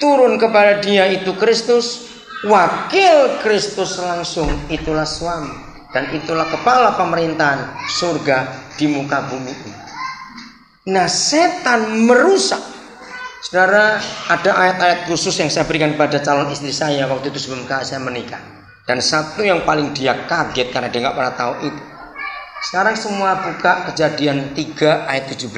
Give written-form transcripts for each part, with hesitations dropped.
turun kepada dia itu Kristus, wakil Kristus langsung itulah suami, dan itulah kepala pemerintahan surga di muka bumi ini. Nah, setan merusak. Saudara, ada ayat-ayat khusus yang saya berikan pada calon istri saya waktu itu sebelum saya menikah. Dan satu yang paling dia kaget karena dia nggak pernah tahu itu. Sekarang semua buka Kejadian 3 ayat 17.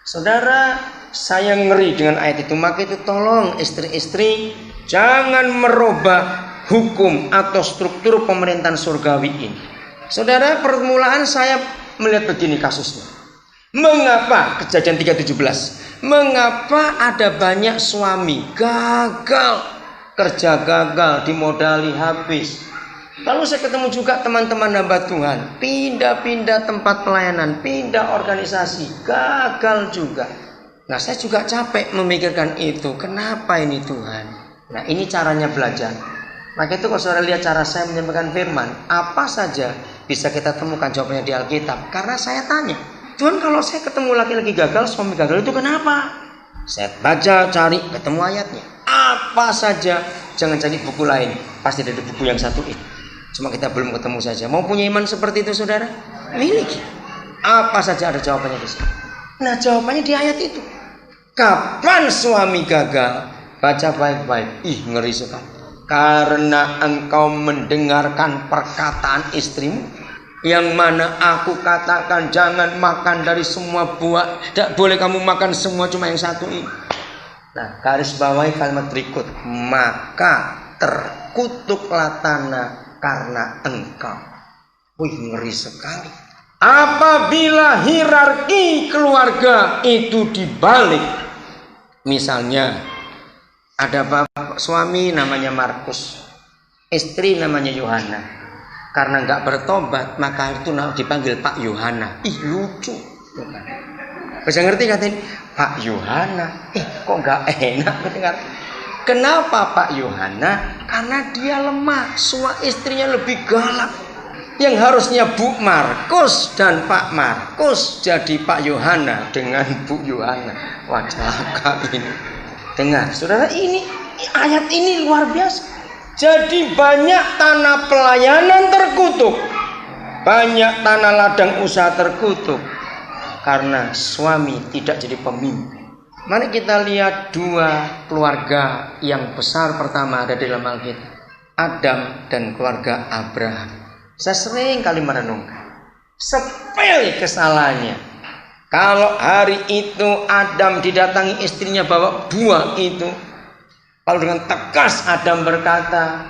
Saudara, saya ngeri dengan ayat itu. Maka itu tolong istri-istri jangan merubah hukum atau struktur pemerintahan surgawi ini. Saudara, permulaan saya melihat begini kasusnya. Mengapa Kejadian 3:17? Mengapa ada banyak suami gagal, kerja gagal, dimodali habis. Lalu saya ketemu juga teman-teman hamba Tuhan, pindah-pindah tempat pelayanan, pindah organisasi, gagal juga. Nah, saya juga capek memikirkan itu. Kenapa ini Tuhan? Nah, ini caranya belajar. Maka itu kalau saudara lihat cara saya menyampaikan firman, apa saja bisa kita temukan jawabannya di Alkitab. Karena saya tanya, Tuhan, kalau saya ketemu laki-laki gagal, suami gagal itu kenapa? Saya baca, cari, ketemu ayatnya. Apa saja, jangan cari buku lain, pasti ada di buku yang satu ini. Cuma kita belum ketemu saja. Mau punya iman seperti itu saudara? Miliki. Apa saja ada jawabannya di sini. Nah, jawabannya di ayat itu. Kapan suami gagal? Baca baik-baik. Ih, ngeri sekali. Karena engkau mendengarkan perkataan istrimu, yang mana aku katakan jangan makan dari semua buah. Tidak boleh kamu makan semua, cuma yang satu ini. Nah, garis bawahi kalimat berikut. Maka terkutuklah tanah karena engkau. Wih, ngeri sekali. Apabila hierarki keluarga itu dibalik, misalnya ada bapak suami namanya Markus, istri namanya Yohana. Karena nggak bertobat, maka itu dipanggil Pak Yohana. Ih, lucu. Bisa ngerti katanya Pak Yohana? Kok nggak enak mendengar? Kenapa Pak Yohana? Karena dia lemah. Istrinya lebih galak. Yang harusnya Bu Markus dan Pak Markus jadi Pak Yohana dengan Bu Yohana. Wajah ini. Dengar, saudara, ini ayat ini luar biasa. Jadi banyak tanah pelayanan terkutuk, banyak tanah ladang usaha terkutuk karena suami tidak jadi pemimpin. Mari kita lihat dua keluarga yang besar pertama ada di dalam Alkitab, Adam dan keluarga Abraham. Saya sering kali merenungkan, sepele kesalahannya. Kalau hari itu Adam didatangi istrinya bawa buah itu, lalu dengan tegas Adam berkata,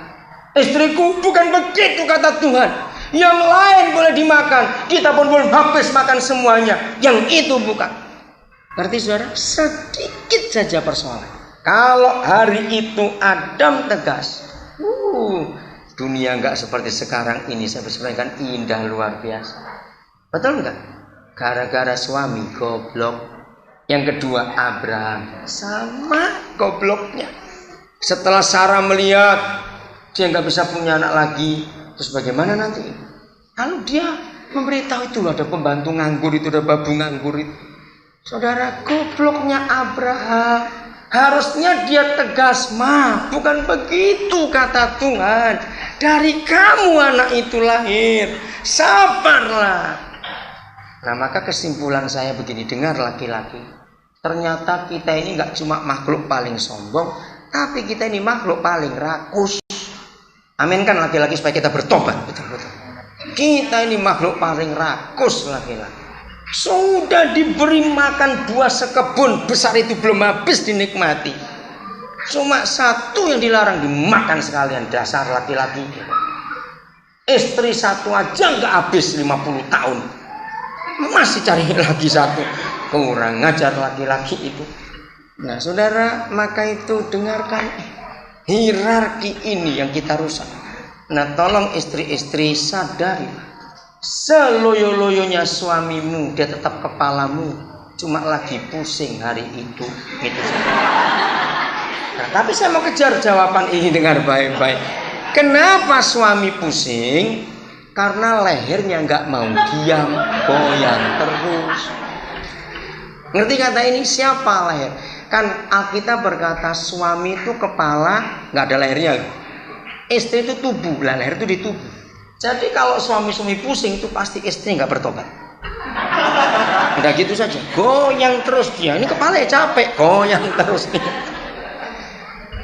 istriku, bukan begitu kata Tuhan. Yang lain boleh dimakan, kita pun boleh habis makan semuanya. Yang itu bukan. Berarti saudara, sedikit saja persoalan. Kalau hari itu Adam tegas, dunia nggak seperti sekarang ini. Saya berseberangan indah luar biasa. Betul nggak? Gara-gara suami goblok. Yang kedua Abraham sama gobloknya. Setelah Sarah melihat dia nggak bisa punya anak lagi, terus bagaimana nanti? Lalu dia memberitahu itu ada pembantu nganggur itu, ada babu nganggur itu. Saudara, gobloknya Abraham. Harusnya dia tegas, bukan begitu kata Tuhan. Dari kamu anak itu lahir. Sabarlah. Nah, maka kesimpulan saya begini, dengar laki-laki. Ternyata kita ini nggak cuma makhluk paling sombong, tapi kita ini makhluk paling rakus. Amin kan laki-laki, supaya kita bertobat. Betul-betul. Kita ini makhluk paling rakus laki-laki. Sudah diberi makan buah sekebun besar itu belum habis dinikmati. Cuma satu yang dilarang dimakan sekalian, dasar laki-laki. Istri satu aja nggak habis 50 tahun. Masih cari lagi satu. Kurang ngajar laki-laki itu. Nah saudara, maka itu dengarkan, hierarki ini yang kita rusak. Nah tolong istri-istri sadari, seloyo-loyonya suamimu, dia tetap kepalamu. Cuma lagi pusing hari itu. Gitu. Nah, tapi saya mau kejar jawaban ini, dengar baik-baik. Kenapa suami pusing? Karena lehernya nggak mau diam, goyang terus. Ngerti kata ini? Siapa leher? Kan Alkitab berkata suami itu kepala, nggak ada lehernya. Istri itu tubuh, lah leher itu di tubuh. Jadi kalau suami-suami pusing itu pasti istri nggak bertobat. Udah gitu saja, goyang terus dia. Ini kepala capek, goyang terus dia.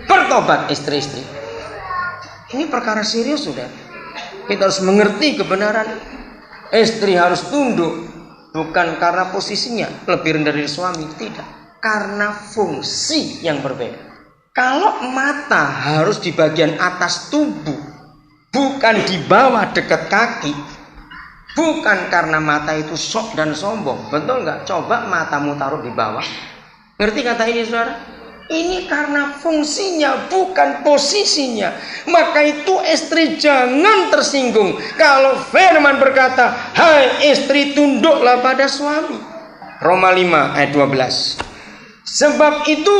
Bertobat istri-istri. Ini perkara serius sudah. Kita harus mengerti kebenaran. Istri harus tunduk, bukan karena posisinya lebih rendah dari suami, tidak. Karena fungsi yang berbeda. Kalau mata harus di bagian atas tubuh, bukan di bawah dekat kaki, bukan karena mata itu sok dan sombong. Betul nggak? Coba matamu taruh di bawah. Ngerti kata ini saudara? Ini karena fungsinya, bukan posisinya. Maka itu istri jangan tersinggung kalau firman berkata, hai istri tunduklah pada suami. Roma 5 ayat 12. Sebab itu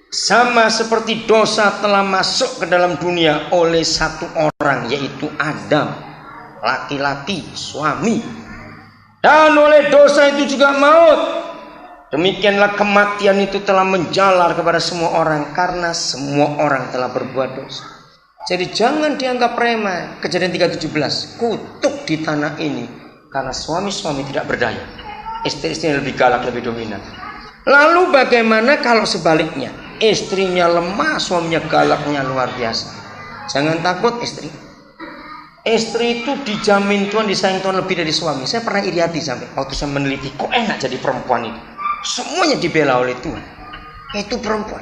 sama seperti dosa telah masuk ke dalam dunia oleh satu orang, yaitu Adam, laki-laki, suami. Dan oleh dosa itu juga maut. Demikianlah kematian itu telah menjalar kepada semua orang, karena semua orang telah berbuat dosa. Jadi jangan dianggap remeh. Kejadian 3:17, kutuk di tanah ini karena suami-suami tidak berdaya, istri-istri lebih galak, lebih dominan. Lalu bagaimana kalau sebaliknya, istrinya lemah, suaminya galaknya luar biasa? Jangan takut istri. Istri itu dijamin Tuhan, disayang Tuhan lebih dari suami. Saya pernah iri hati sampai waktu saya meneliti, kok enak jadi perempuan itu. Semuanya dibela oleh Tuhan. Itu perempuan.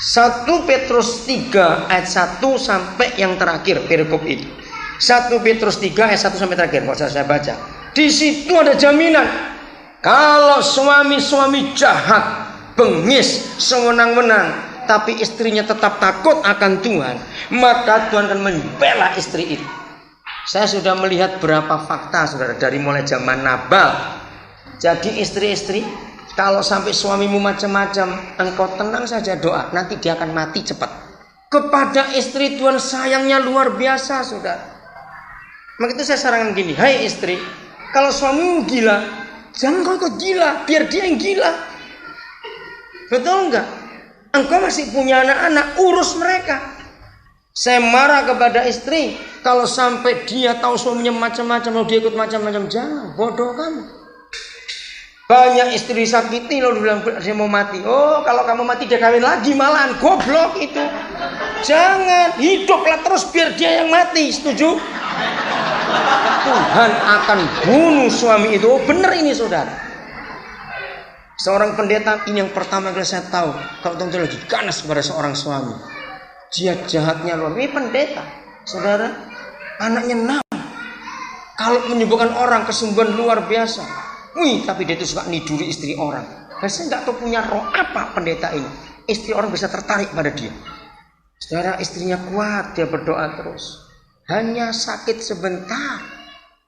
1 Petrus 3 ayat 1 sampai yang terakhir perikop itu. 1 Petrus 3 ayat 1 sampai terakhir. Kalau saya baca, di situ ada jaminan. Kalau suami-suami jahat, bengis, sewenang-wenang, tapi istrinya tetap takut akan Tuhan, maka Tuhan akan membela istri itu. Saya sudah melihat berapa fakta saudara, dari mulai zaman Nabal. Jadi istri-istri, kalau sampai suamimu macam-macam, engkau tenang saja doa, nanti dia akan mati cepat. Kepada istri Tuhan sayangnya luar biasa saudara. Maka itu saya sarankan gini, hai istri, kalau suamimu gila, jangan kau ikut gila, biar dia yang gila. Betul enggak? Engkau masih punya anak-anak, urus mereka. Saya marah kepada istri kalau sampai dia tahu suaminya macam-macam, lalu dia ikut macam-macam. Jangan, bodoh kamu. Banyak istri sakiti lalu bilang dia mau mati. Oh, kalau kamu mati dia kawin lagi, malahan goblok itu. Jangan, hiduplah terus biar dia yang mati. Setuju? Tuhan akan bunuh suami itu. Oh, benar ini saudara. Seorang pendeta ini yang pertama kali saya tahu, kalau tentu lagi ganas kepada seorang suami. Dia jahatnya luar biasa. Ini pendeta, saudara, anaknya 6. Kalau menyembuhkan orang kesembuhan luar biasa. Wih, tapi dia itu suka niduri istri orang. Dan saya nggak tahu punya roh apa pendeta ini. Istri orang bisa tertarik pada dia. Saudara, istrinya kuat, dia berdoa terus. Hanya sakit sebentar.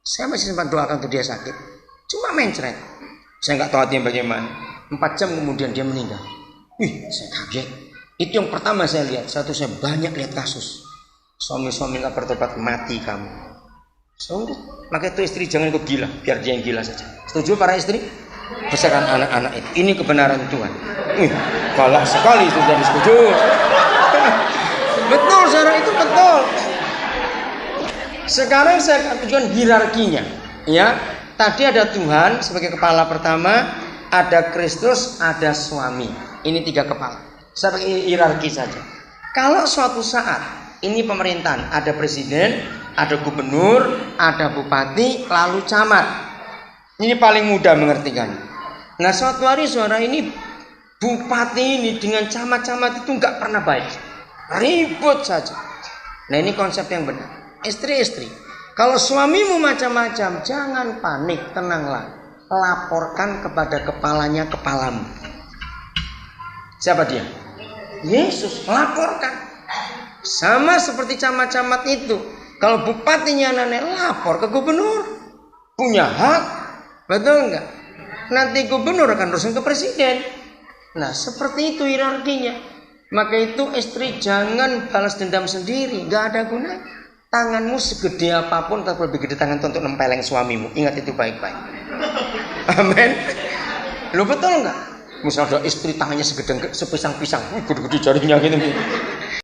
Saya masih sempat doakan untuk dia sakit. Cuma mencret. Saya nggak tahu hatinya bagaimana. 4 jam kemudian dia meninggal. Wih, saya kaget. Itu yang pertama saya lihat. Satu, saya banyak lihat kasus suami-suami nggak bertobat, mati kamu. Sungguh. Maka itu istri jangan ikut gila, biar dia yang gila saja. Setuju para istri? Besarkan anak-anak itu. Ini kebenaran Tuhan. Wih, galak sekali itu jadi setuju. Betul, saudara, itu betul. Sekarang saya akan tunjukkan hierarkinya. Ya, tadi ada Tuhan sebagai kepala pertama, ada Kristus, ada suami. Ini 3 kepala. Saya pakai hierarki saja. Kalau suatu saat ini pemerintahan, ada presiden, ada gubernur, ada bupati, lalu camat. Ini paling mudah mengertikan. Nah, suatu hari saudara, ini bupati ini dengan camat-camat itu nggak pernah baik, ribut saja. Nah, ini konsep yang benar. Istri-istri, kalau suamimu macam-macam, jangan panik, tenanglah. Laporkan kepada kepalanya kepalamu. Siapa dia? Yesus. Laporkan. Sama seperti camat-camat itu. Kalau bupatinya nenek, lapor ke gubernur. Punya hak. Betul enggak? Nanti gubernur akan urusan ke presiden. Nah, seperti itu hierarkinya. Maka itu istri jangan balas dendam sendiri. Gak ada guna. Tanganmu segede apapun tetap lebih gede tangan untuk nempeleng suamimu. Ingat itu baik-baik. Amin. Lu betul enggak? Misalnya ada istri tangannya sepisang-pisang, wih gede-gede jarinya gitu.